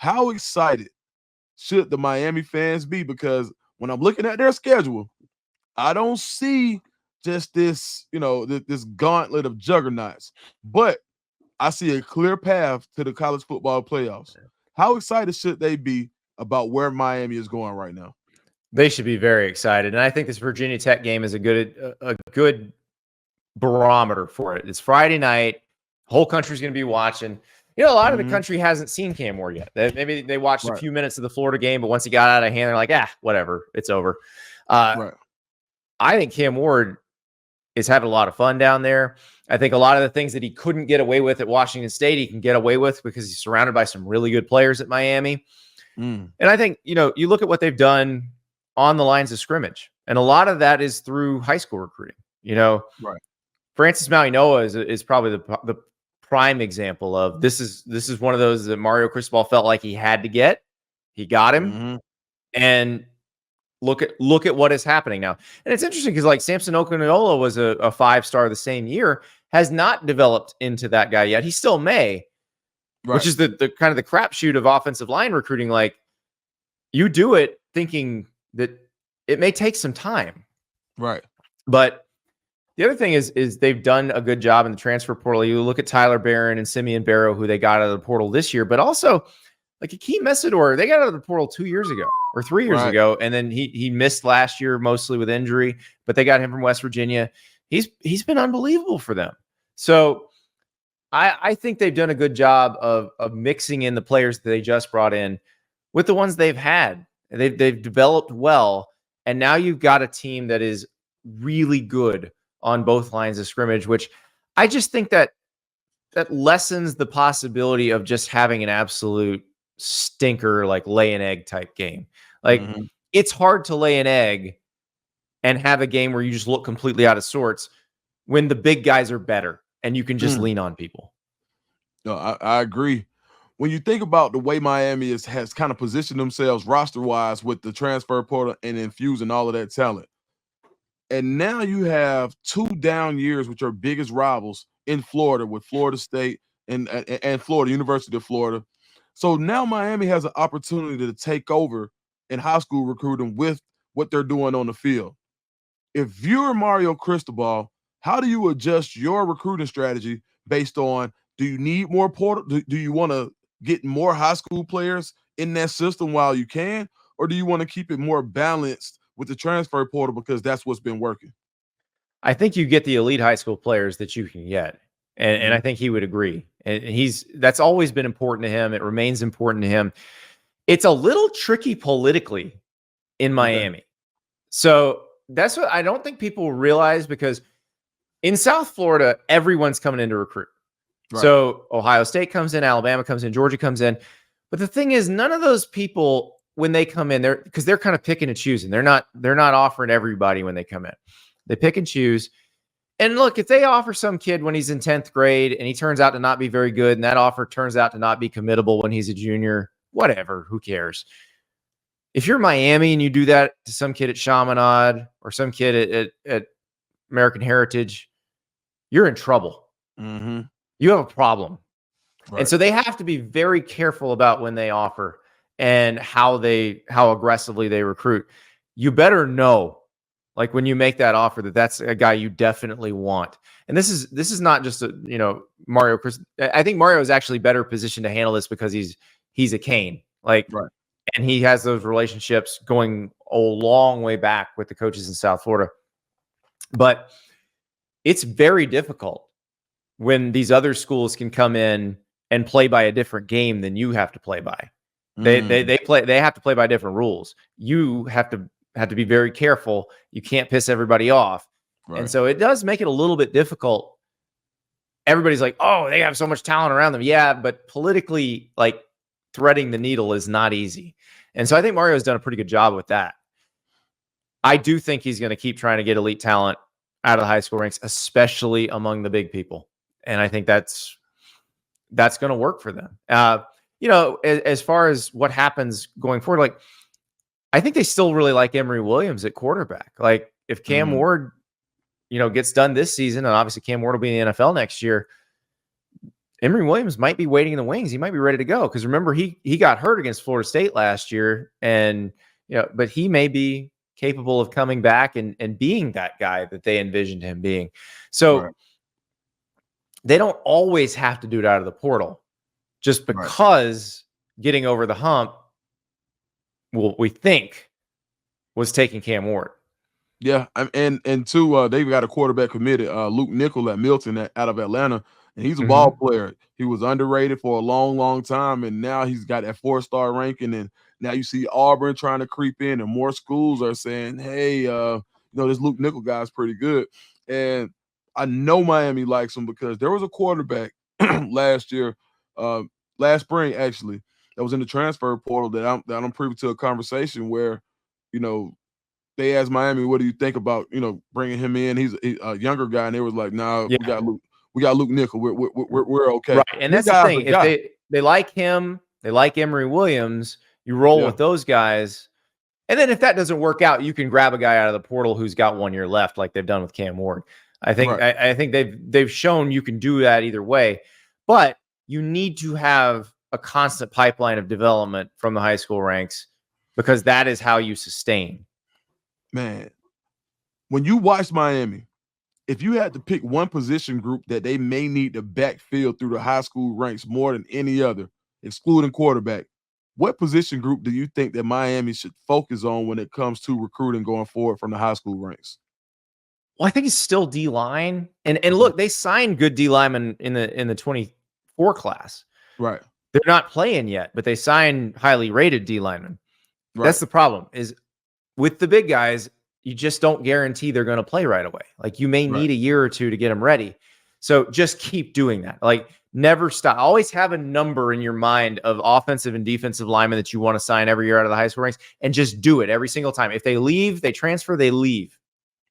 how excited should the Miami fans be? Because when I'm looking at their schedule, I don't see just this, this gauntlet of juggernauts, but I see a clear path to the college football playoffs. How excited should they be about where Miami is going right now? They should be very excited, and I think this Virginia Tech game is a good barometer for it. It's Friday night. Whole country's going to be watching. A lot of the country hasn't seen Cam Ward yet. Maybe they watched a few minutes of the Florida game, but once he got out of hand, they're like, whatever, it's over. I think Cam Ward is having a lot of fun down there. I think a lot of the things that he couldn't get away with at Washington State, he can get away with because he's surrounded by some really good players at Miami. And I think, you look at what they've done on the lines of scrimmage, and a lot of that is through high school recruiting. Francis Mauigoa is probably the prime example of this is one of those that Mario Cristobal felt like he had to get. He got him, and look at what is happening now. And it's interesting because like Samson Okunlola was a 5-star the same year, has not developed into that guy yet. He still may, which is the kind of the crapshoot of offensive line recruiting. Like, you do it thinking that it may take some time, but the other thing is they've done a good job in the transfer portal. You look at Tyler Barron and Simeon Barrow, who they got out of the portal this year, but also like Akeem Messidor, they got out of the portal 2 years ago or 3 years ago, and then he missed last year mostly with injury, but they got him from West Virginia. He's been unbelievable for them. So I think they've done a good job of mixing in the players that they just brought in with the ones they've had. They've developed well, and now you've got a team that is really good on both lines of scrimmage, which I just think that lessens the possibility of just having an absolute stinker, like lay an egg type game. Like, it's hard to lay an egg and have a game where you just look completely out of sorts when the big guys are better and you can just lean on people. No, I agree. When you think about the way Miami has kind of positioned themselves roster-wise with the transfer portal and infusing all of that talent, and now you have 2 down years with your biggest rivals in Florida, with Florida State and Florida, University of Florida. So now Miami has an opportunity to take over in high school recruiting with what they're doing on the field. If you're Mario Cristobal, how do you adjust your recruiting strategy based on, do you need more portal? Do you want to get more high school players in that system while you can? Or do you want to keep it more balanced with the transfer portal because that's what's been working? I think you get the elite high school players that you can get. And I think he would agree. And that's always been important to him. It remains important to him. It's a little tricky politically in Miami. So that's what I don't think people realize, because in South Florida, everyone's coming in to recruit. So Ohio State comes in, Alabama comes in, Georgia comes in. But the thing is, none of those people, when they come in, because they're kind of picking and choosing. They're not offering everybody when they come in. They pick and choose. And look, if they offer some kid when he's in 10th grade and he turns out to not be very good, and that offer turns out to not be committable when he's a junior, whatever, who cares? If you're Miami and you do that to some kid at Chaminade or some kid at American Heritage, you're in trouble. You have a problem. And so they have to be very careful about when they offer and how aggressively they recruit. You better know, like, when you make that offer, that's a guy you definitely want. And this is not just Mario. I think Mario is actually better positioned to handle this because he's a Cane, and he has those relationships going a long way back with the coaches in South Florida. But it's very difficult when these other schools can come in and play by a different game than you have to play by. They have to play by different rules. You have to be very careful. You can't piss everybody off. And so it does make it a little bit difficult. Everybody's like, oh, they have so much talent around them. Yeah, but politically, like, threading the needle is not easy. And so I think Mario's done a pretty good job with that. I do think he's going to keep trying to get elite talent out of the high school ranks, especially among the big people. And I think that's going to work for them. As far as what happens going forward, like, I think they still really like Emory Williams at quarterback. Like, if Cam Ward, gets done this season, and obviously Cam Ward will be in the NFL next year, Emory Williams might be waiting in the wings. He might be ready to go because remember he got hurt against Florida State last year, and but he may be capable of coming back and being that guy that they envisioned him being. So they don't always have to do it out of the portal, just because getting over the hump, we think, was taking Cam Ward. Yeah, and two, they've got a quarterback committed, Luke Nickel at Milton out of Atlanta, and he's a ball player. He was underrated for a long, long time, and now he's got that 4-star ranking. And now you see Auburn trying to creep in, and more schools are saying, "Hey, this Luke Nickel guy is pretty good." And I know Miami likes him because there was a quarterback last year, last spring actually, that was in the transfer portal that I'm privy to a conversation where, they asked Miami, "What do you think about bringing him in?" He's a younger guy, and they was like, "Nah, we got Luke Nickel. We're okay." Right, and that's the thing. If they like him, they like Emory Williams. You roll with those guys, and then if that doesn't work out, you can grab a guy out of the portal who's got 1 year left, like they've done with Cam Ward. I think I think they've shown you can do that either way, but you need to have a constant pipeline of development from the high school ranks because that is how you sustain. Man, when you watch Miami, if you had to pick one position group that they may need to backfill through the high school ranks more than any other, excluding quarterback, what position group do you think that Miami should focus on when it comes to recruiting going forward from the high school ranks? Well, I think it's still D-line. And look, they signed good D linemen in the 24 class. Right. They're not playing yet, but they signed highly rated D linemen. Right. That's the problem is with the big guys, you just don't guarantee they're going to play right away. Like you may need a year or two to get them ready. So just keep doing that. Like never stop. Always have a number in your mind of offensive and defensive linemen that you want to sign every year out of the high school ranks and just do it every single time. If they leave, they transfer, they leave.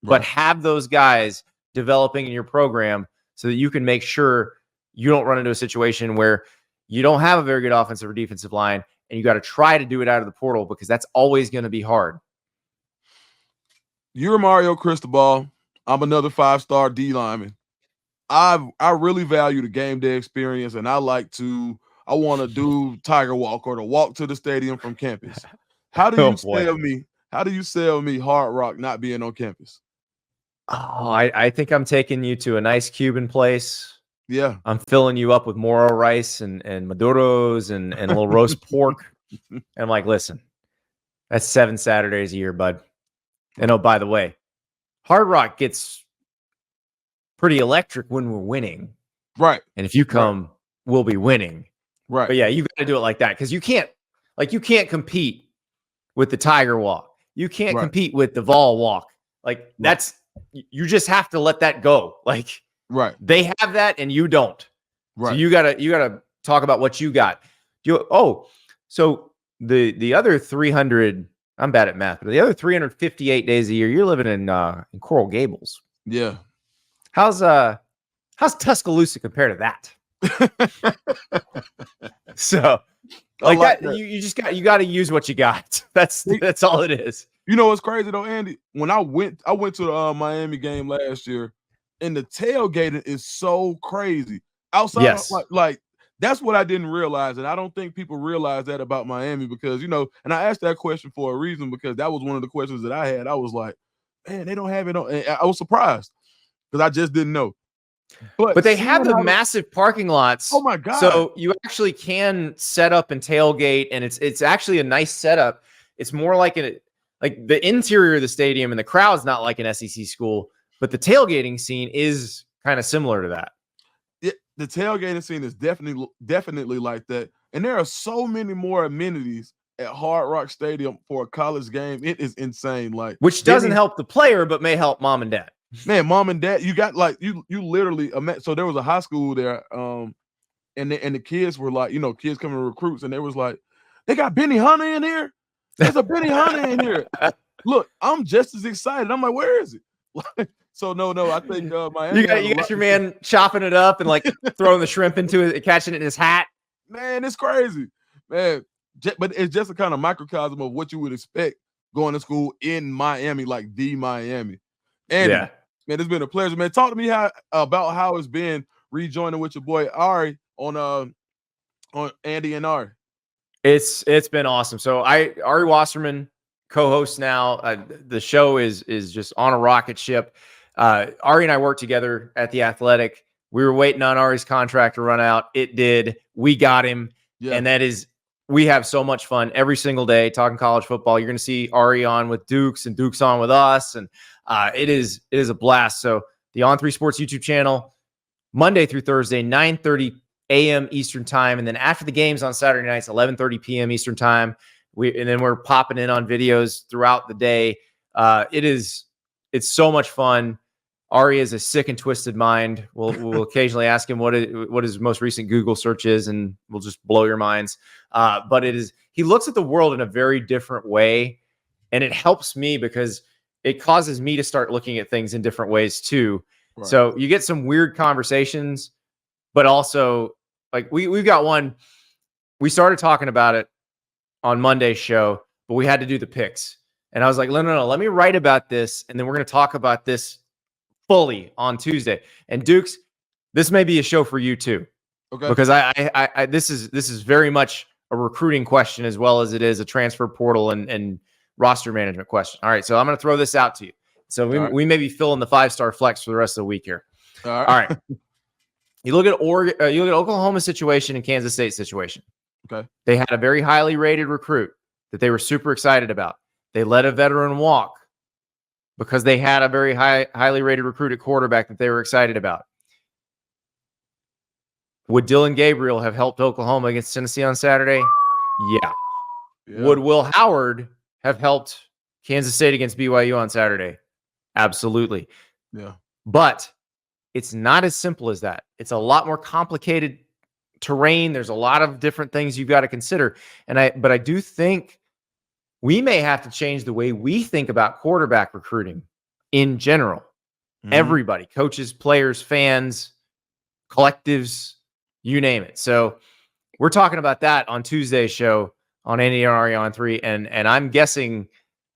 But have those guys developing in your program so that you can make sure you don't run into a situation where you don't have a very good offensive or defensive line and you got to try to do it out of the portal because that's always going to be hard. You're Mario Cristobal. I'm another 5-star D lineman. I really value the game day experience, and I want to do Tiger Walk or the walk to the stadium from campus. How do you sell me? How do you sell me Hard Rock not being on campus? Oh, I think I'm taking you to a nice Cuban place. Yeah. I'm filling you up with moro rice and maduros and a little roast pork. And I'm like, listen, that's 7 Saturdays a year, bud. And oh, by the way, Hard Rock gets pretty electric when we're winning. Right. And if you come, we'll be winning. Right. But yeah, you got to do it like that because you can't compete with the Tiger Walk. You can't compete with the Vol Walk. Like you just have to let that go. Like they have that and you don't. Right. So you gotta talk about what you got. So the other 300. I'm bad at math, but the other 358 days a year, you're living in Coral Gables. Yeah. How's Tuscaloosa compared to that? So like that. You got to use what you got. That's all it is. You know what's crazy though, Andy? When I went to the Miami game last year, and the tailgating is so crazy. Outside of like that's what I didn't realize, and I don't think people realize that about Miami because, and I asked that question for a reason because that was one of the questions that I had. I was like, man, they don't have it on. And I was surprised because I just didn't know. But they have the massive parking lots. Oh my God. So you actually can set up and tailgate, and it's actually a nice setup. It's more like the interior of the stadium, and the crowd's not like an SEC school, but the tailgating scene is kind of similar to that. The tailgating scene is definitely like that. And there are so many more amenities at Hard Rock Stadium for a college game. It is insane. Like, which doesn't help the player, but may help mom and dad. Man, mom and dad, you got like you literally so there was a high school there, and the kids were like, kids coming to recruits, and they was like, they got Benny Hunter in here. There's a Benny Hunter in here. Look, I'm just as excited. I'm like, where is it? So no, I think Miami. You got your man chopping it up and like throwing the shrimp into it, catching it in his hat. Man, it's crazy, man. But it's just a kind of microcosm of what you would expect going to school in Miami, like the Miami. And man, it's been a pleasure, man. Talk to me about how it's been rejoining with your boy Ari on Andy and Ari. It's been awesome. So Ari Wasserman, co-host now. The show is just on a rocket ship. Ari and I worked together at The Athletic. We were waiting on Ari's contract to run out. It did. We got him. Yeah. And we have so much fun every single day talking college football. You're going to see Ari on with Dukes and Dukes on with us. And it is a blast. So the On3 Sports YouTube channel, Monday through Thursday, 9:30 a.m. Eastern time. And then after the games on Saturday nights, 11:30 p.m. Eastern time. And then we're popping in on videos throughout the day. It's so much fun. Ari is a sick and twisted mind. We'll occasionally ask him what his most recent Google search is, and we'll just blow your minds. But he looks at the world in a very different way, and it helps me because it causes me to start looking at things in different ways too. Right. So you get some weird conversations, but also like we've got one. We started talking about it on Monday's show, but we had to do the picks, and I was like, no, let me write about this, and then we're going to talk about this fully on Tuesday. And Dukes, this may be a show for you too. Okay. Because I this is very much a recruiting question as well as it is a transfer portal and roster management question. All right. So I'm going to throw this out to you. So we may be filling the 5-star flex for the rest of the week here. All right. You look at you look at Oklahoma's situation and Kansas State's situation. Okay. They had a very highly rated recruit that they were super excited about. They let a veteran walk because they had a very highly rated recruit at quarterback that they were excited about. Would Dylan Gabriel have helped Oklahoma against Tennessee on Saturday? Yeah. Would Will Howard have helped Kansas State against BYU on Saturday? Absolutely. Yeah. But it's not as simple as that. It's a lot more complicated terrain. There's a lot of different things you've got to consider. But I do think we may have to change the way we think about quarterback recruiting in general. Mm-hmm. Everybody, coaches, players, fans, collectives, you name it. So we're talking about that on Tuesday's show on Andy and Ari on 3. And I'm guessing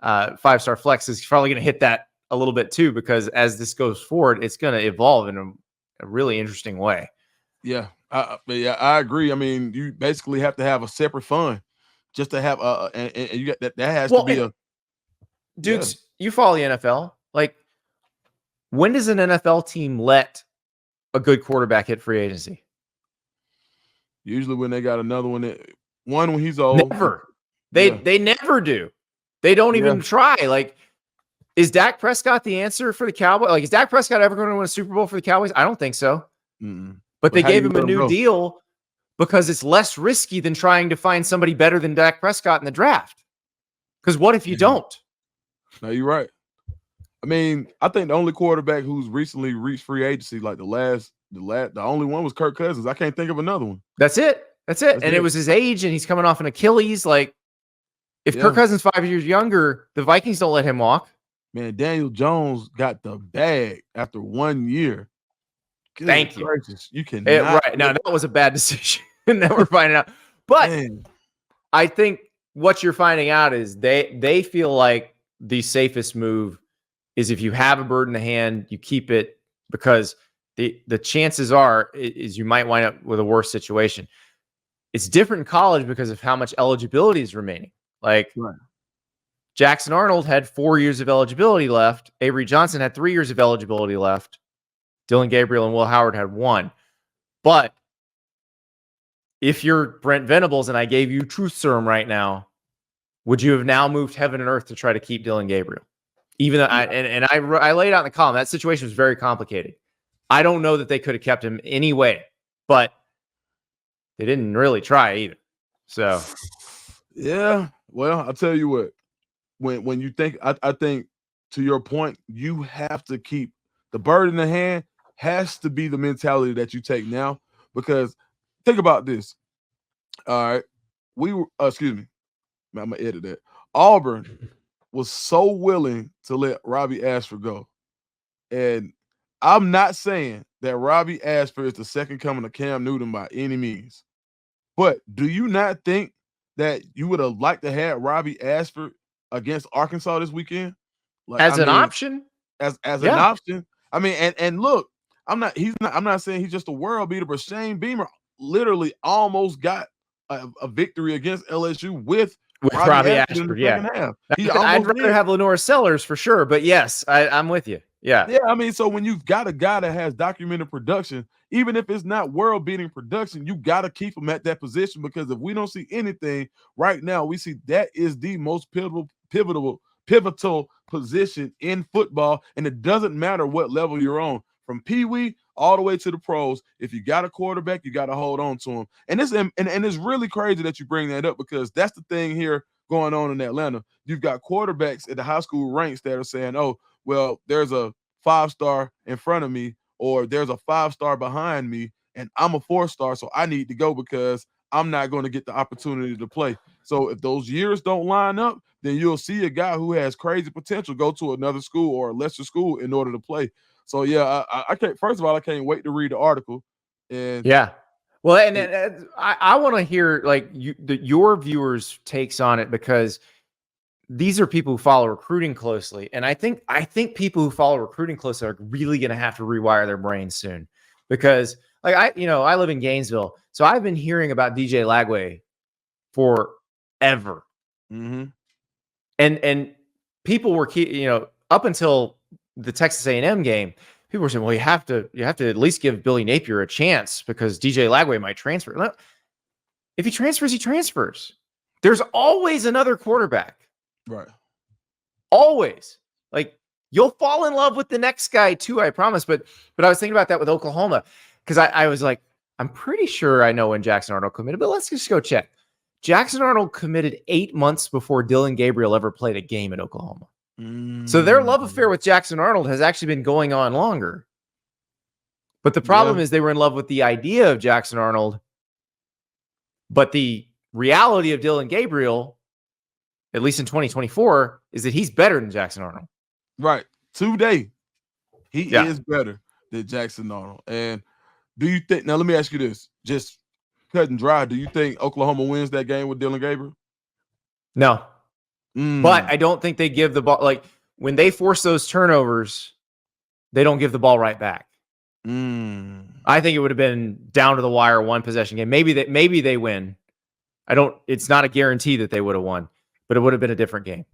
5-star flex is probably going to hit that a little bit too, because as this goes forward, it's going to evolve in a really interesting way. Yeah. I agree. I mean, you basically have to have a separate fund just to have and you got that has to be a Dukes, you follow the NFL. Like, when does an NFL team let a good quarterback hit free agency? Usually when they got another one when he's old. Never. They never do. They don't even try. Like, is Dak Prescott the answer for the Cowboys? Like, is Dak Prescott ever going to win a Super Bowl for the Cowboys? I don't think so. Mm-mm. But they gave him a new deal because it's less risky than trying to find somebody better than Dak Prescott in the draft. Because what if you don't? No, you're right. I mean, I think the only quarterback who's recently reached free agency, like the only one was Kirk Cousins. I can't think of another one. That's it. And it was his age, and he's coming off an Achilles. Like, if Kirk Cousins 5 years younger, the Vikings don't let him walk. Man, Daniel Jones got the bag after 1 year. Good Thank gracious. You can right now. That was a bad decision that we're finding out. But I think what you're finding out is they feel like the safest move is if you have a bird in the hand, you keep it, because the chances are is you might wind up with a worse situation. It's different in college because of how much eligibility is remaining. Like, Jackson Arnold had 4 years of eligibility left. Avery Johnson had 3 years of eligibility left. Dylan Gabriel and Will Howard had 1. But if you're Brent Venables and I gave you truth serum right now, would you have now moved heaven and earth to try to keep Dylan Gabriel? Even though I laid out in the column, that situation was very complicated. I don't know that they could have kept him anyway, but they didn't really try either. So, yeah. Well, I'll tell you what. When you think, I think to your point, you have to keep the bird in the hand. Has to be the mentality that you take now, because think about this. All right, we were. Excuse me, I'm gonna edit that. Auburn was so willing to let Robbie Ashford go, and I'm not saying that Robbie Ashford is the second coming of Cam Newton by any means, but do you not think that you would have liked to have Robbie Ashford against Arkansas this weekend? Like, as an option? As an option. I mean, and look, I'm not saying he's just a world beater, but Shane Beamer, literally almost got a victory against LSU with with Robbie Robbie Ashford in the Ashford. Yeah. second half. He I'd almost rather did. have Lenore Sellers for sure, but yes, I'm with you. Yeah. Yeah, I mean, so when you've got a guy that has documented production, even if it's not world-beating production, you got to keep him at that position, because if we don't see anything right now, we see that is the most pivotal position in football, and it doesn't matter what level you're on, from Pee-wee all the way to the pros. If you got a quarterback, you got to hold on to him. And it's really crazy that you bring that up, because that's the thing here going on in Atlanta. You've got quarterbacks at the high school ranks that are saying, "Oh, well, there's a 5-star in front of me, or there's a 5-star behind me, and I'm a 4-star, so I need to go because I'm not going to get the opportunity to play." So if those years don't line up, then you'll see a guy who has crazy potential go to another school or a lesser school in order to play. So yeah, I can't. First of all, I can't wait to read the article. And Yeah. Well, and I want to hear like your viewers' takes on it, because these are people who follow recruiting closely, and I think people who follow recruiting closely are really going to have to rewire their brains soon, because like I live in Gainesville, so I've been hearing about DJ Lagway forever, and people were up until the Texas A&M game, people were saying, well, you have to at least give Billy Napier a chance because DJ Lagway might transfer. If he transfers, he transfers. There's always another quarterback. right. Always. Like, you'll fall in love with the next guy too, I promise. But I was thinking about that with Oklahoma, because I was like, I'm pretty sure I know when Jackson Arnold committed, but let's just go check. Jackson Arnold committed 8 months before Dylan Gabriel ever played a game in Oklahoma. So their love affair with Jackson Arnold has actually been going on longer. But the problem is they were in love with the idea of Jackson Arnold, but the reality of Dylan Gabriel, at least in 2024, is that he's better than Jackson Arnold. Right. Today, he is better than Jackson Arnold. And do you think, now let me ask you this, just cut and dry, do you think Oklahoma wins that game with Dylan Gabriel? No. But I don't think they give the ball, like when they force those turnovers, they don't give the ball right back. I think it would have been down to the wire, one possession game. Maybe they win. It's not a guarantee that they would have won, but it would have been a different game.